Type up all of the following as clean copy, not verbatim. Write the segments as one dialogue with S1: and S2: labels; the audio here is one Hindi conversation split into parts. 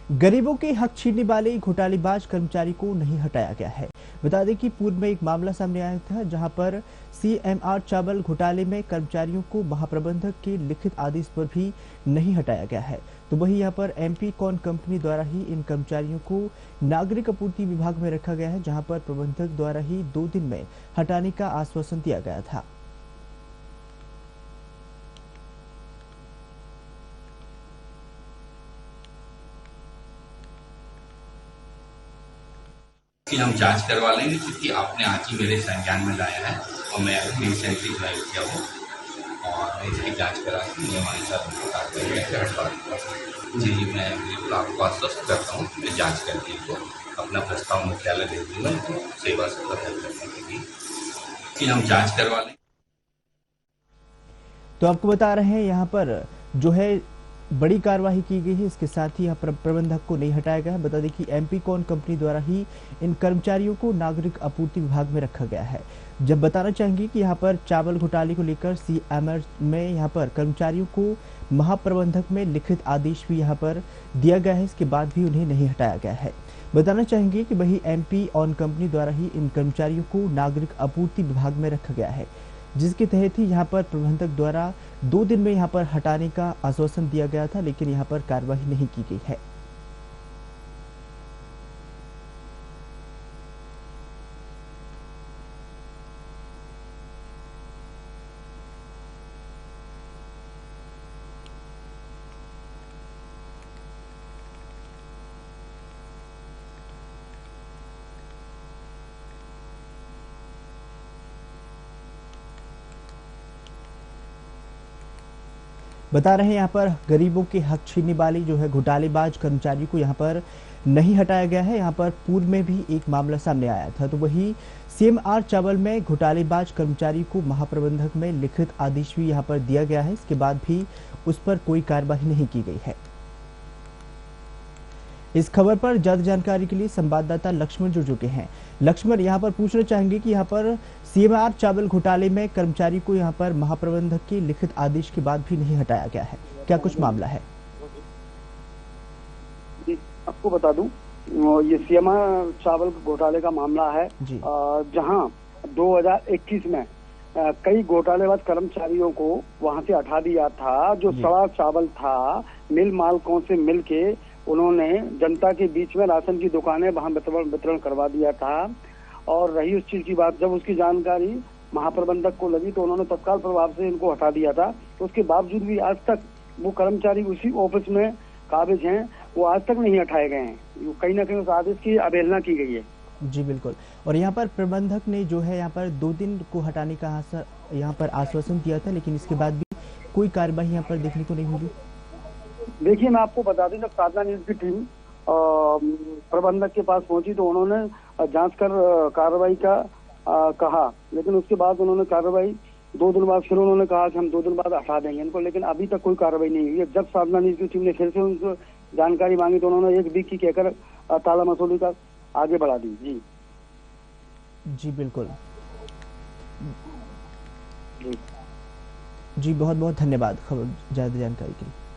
S1: गरीबों के हक छीनने वाले घोटालेबाज कर्मचारी को नहीं हटाया गया है। बता दें कि पूर्व में एक मामला सामने आया था जहां पर सीएमआर चावल घोटाले में कर्मचारियों को महाप्रबंधक के लिखित आदेश पर भी नहीं हटाया गया है। तो वहीं यहां पर एमपी कॉन कंपनी द्वारा ही इन कर्मचारियों को नागरिक आपूर्ति विभाग में रखा गया है, जहां पर प्रबंधक द्वारा ही 2 दिन में हटाने का आश्वासन दिया गया था।
S2: कि हम जांच करवा लेंगे, क्योंकि आपने आज ही मेरे संज्ञान में लाया है और मैं रिसेंटली ज्वाइन किया हूँ और मैं इसकी जांच करा के नियमानुसार जी मैं बिल्कुल आपको आश्वस्त करता हूँ। मैं जांच करके इनको अपना प्रस्ताव मुख्यालय भेज दूंगा सेवा से बदल करने के लिए कि हम जांच करवा लें।
S1: तो आपको बता रहे हैं यहाँ पर जो है बड़ी कार्रवाई की गई है। इसके साथ ही यहाँ पर प्रबंधक को नहीं हटाया गया है। बता दें कि एमपी कॉन कंपनी द्वारा ही इन कर्मचारियों को नागरिक आपूर्ति विभाग में रखा गया है। जब बताना चाहेंगे कि यहाँ पर चावल घोटाले को लेकर सीएमआर में यहाँ पर कर्मचारियों को महाप्रबंधक में लिखित आदेश भी यहाँ पर दिया गया है, इसके बाद भी उन्हें नहीं हटाया गया है। बताना चाहेंगे कि वही एमपी ऑन कंपनी द्वारा ही इन कर्मचारियों को नागरिक आपूर्ति विभाग में रखा गया है, जिसके तहत ही यहाँ पर प्रबंधक द्वारा 2 दिन में यहाँ पर हटाने का आश्वासन दिया गया था, लेकिन यहाँ पर कार्रवाई नहीं की गई है। बता रहे हैं यहाँ पर गरीबों के हक छीनने वाली जो है घोटालेबाज कर्मचारी को यहाँ पर नहीं हटाया गया है। यहाँ पर पूर्व में भी एक मामला सामने आया था। तो वही सीएमआर चावल में घोटालेबाज कर्मचारी को महाप्रबंधक में लिखित आदेश भी यहाँ पर दिया गया है, इसके बाद भी उस पर कोई कार्रवाई नहीं की गई है। इस खबर पर ज्यादा जानकारी के लिए संवाददाता लक्ष्मण जुड़ चुके हैं। लक्ष्मण, यहाँ पर पूछना चाहेंगे कि यहाँ पर सीएमआर चावल घोटाले में कर्मचारी को यहाँ पर महाप्रबंधक के लिखित आदेश के बाद भी नहीं हटाया गया है, क्या कुछ मामला है?
S3: आपको बता दूं, ये सीएमआर चावल घोटाले का मामला है, जहां 2021 में कई घोटालेबाज कर्मचारियों को वहां से हटा दिया था। जो सड़ा चावल था, मिल मालकों से मिल के उन्होंने जनता के बीच में राशन की दुकानें वहां वितरण करवा दिया था। और रही उस चीज की बात, जब उसकी जानकारी महाप्रबंधक को लगी तो उन्होंने तत्काल प्रभाव से इनको हटा दिया था। तो उसके बावजूद भी आज तक वो कर्मचारी उसी ऑफिस में काबिज हैं, वो आज तक नहीं हटाए गए हैं। कहीं ना कहीं उस आदेश की अवहेलना की गई है।
S1: जी बिल्कुल। और यहाँ पर प्रबंधक ने जो है यहाँ पर 2 दिन को हटाने का यहाँ पर आश्वासन दिया था, लेकिन इसके बाद भी कोई कार्रवाई यहाँ पर देखने को नहीं मिली।
S3: देखिए, मैं आपको बता दूं, जब साधना न्यूज की टीम प्रबंधक के पास पहुंची तो उन्होंने जांच कर कार्रवाई का कहा, लेकिन उसके बाद उन्होंने कार्रवाई 2 दिन बाद फिर उन्होंने कहा कि हम 2 दिन बाद हटा देंगे इनको, लेकिन अभी तक कोई कार्रवाई नहीं हुई है। जब साधना न्यूज की टीम ने फिर से उनको जानकारी मांगी तो उन्होंने 1 वीक की कहकर ताला मसोली का आगे बढ़ा दी।
S1: जी बिल्कुल
S3: जी
S1: जी, बहुत बहुत धन्यवाद खबर ज्यादा जानकारी के लिए।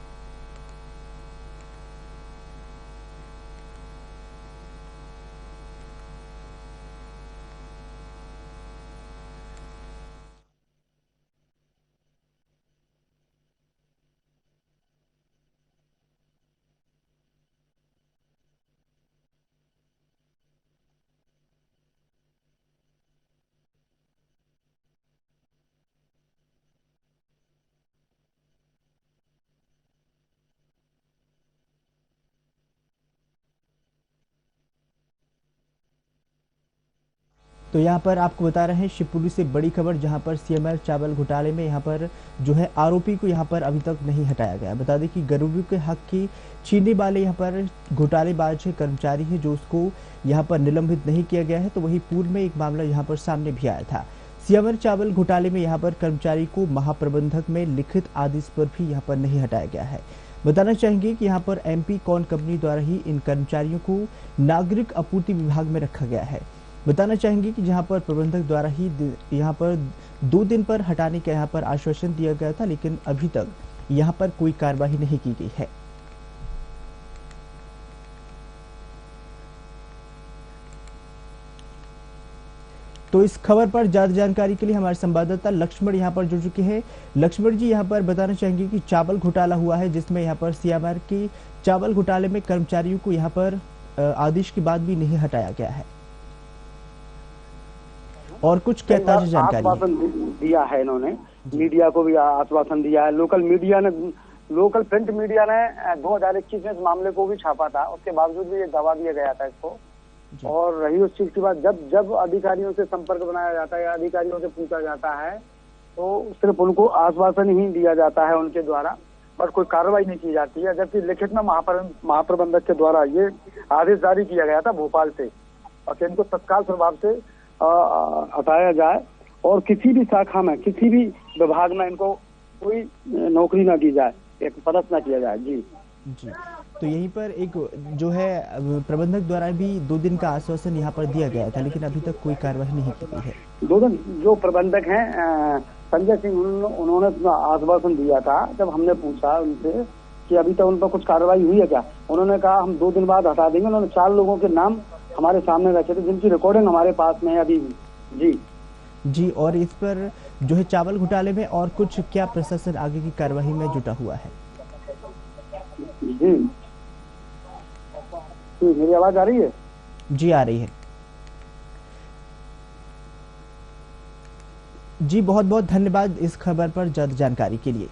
S1: तो यहाँ पर आपको बता रहे हैं शिवपुरी से बड़ी खबर, जहाँ पर सीएमआर चावल घोटाले में यहाँ पर जो है आरोपी को यहाँ पर अभी तक नहीं हटाया गया। बता दें कि गरीबों के हक की छीनने वाले यहाँ पर घोटालेबाज कर्मचारी है, जो उसको यहाँ पर निलंबित नहीं किया गया है। तो वही पूर्व में एक मामला यहाँ पर सामने भी आया था। सीएमआर चावल घोटाले में यहाँ पर कर्मचारी को महाप्रबंधक में लिखित आदेश पर भी यहाँ पर नहीं हटाया गया है। बताना चाहेंगे कि यहाँ पर एमपी कॉन कंपनी द्वारा ही इन कर्मचारियों को नागरिक आपूर्ति विभाग में रखा गया है। बताना चाहेंगे कि जहां पर प्रबंधक द्वारा ही यहां पर 2 दिन पर हटाने का यहां पर आश्वासन दिया गया था, लेकिन अभी तक यहां पर कोई कार्रवाई नहीं की गई है। तो इस खबर पर ज्यादा जानकारी के लिए हमारे संवाददाता लक्ष्मण यहाँ पर जुड़ चुके हैं। लक्ष्मण जी, यहाँ पर बताना चाहेंगे कि चावल घोटाला हुआ है जिसमें यहाँ पर सीएमआर की चावल घोटाले में कर्मचारियों को यहाँ पर आदेश के बाद भी नहीं हटाया गया है, और कुछ क्या ताजा जानकारी
S3: आश्वासन दिया है इन्होंने, मीडिया को भी आश्वासन दिया है। लोकल प्रिंट मीडिया ने 2021 में इस मामले को भी छापा था, उसके बावजूद भी ये दबा दिया गया था इसको। और रही उस चीज की बात, जब अधिकारियों से संपर्क बनाया जाता है या अधिकारियों से पूछा जाता है तो सिर्फ उनको आश्वासन ही दिया जाता है उनके द्वारा, पर कोई कार्रवाई नहीं की जाती है। जबकि लिखित में महाप्रबंधक के द्वारा ये आदेश जारी किया गया था भोपाल से, और इनको तत्काल प्रभाव से हटाया जाए और किसी भी शाखा में, किसी भी विभाग में इनको कोई नौकरी ना दी जाए, एक पदस्थ ना किया जाए। जी
S1: जी, तो यहीं पर एक जो है प्रबंधक द्वारा भी 2 दिन का आश्वासन यहाँ पर दिया गया था, लेकिन अभी तक कोई कार्रवाई नहीं की गई है।
S3: 2 दिन जो प्रबंधक हैं संजय सिंह, उन्होंने आश्वासन दिया था। जब हमने पूछा उनसे कि अभी तक उन पर कुछ कार्रवाई हुई है क्या, उन्होंने कहा हम 2 दिन बाद हटा देंगे। उन्होंने 4 लोगों के नाम हमारे सामने रखे थे जिनकी रिकॉर्डिंग हमारे पास में है अभी भी। जी, और इस पर जो है चावल घोटाले में और कुछ क्या प्रशासन आगे की कार्रवाई में जुटा हुआ है? जी, मेरी आवाज आ रही है? जी, आ रही है। जी, बहुत बहुत धन्यवाद इस खबर पर ज्यादा जानकारी के लिए।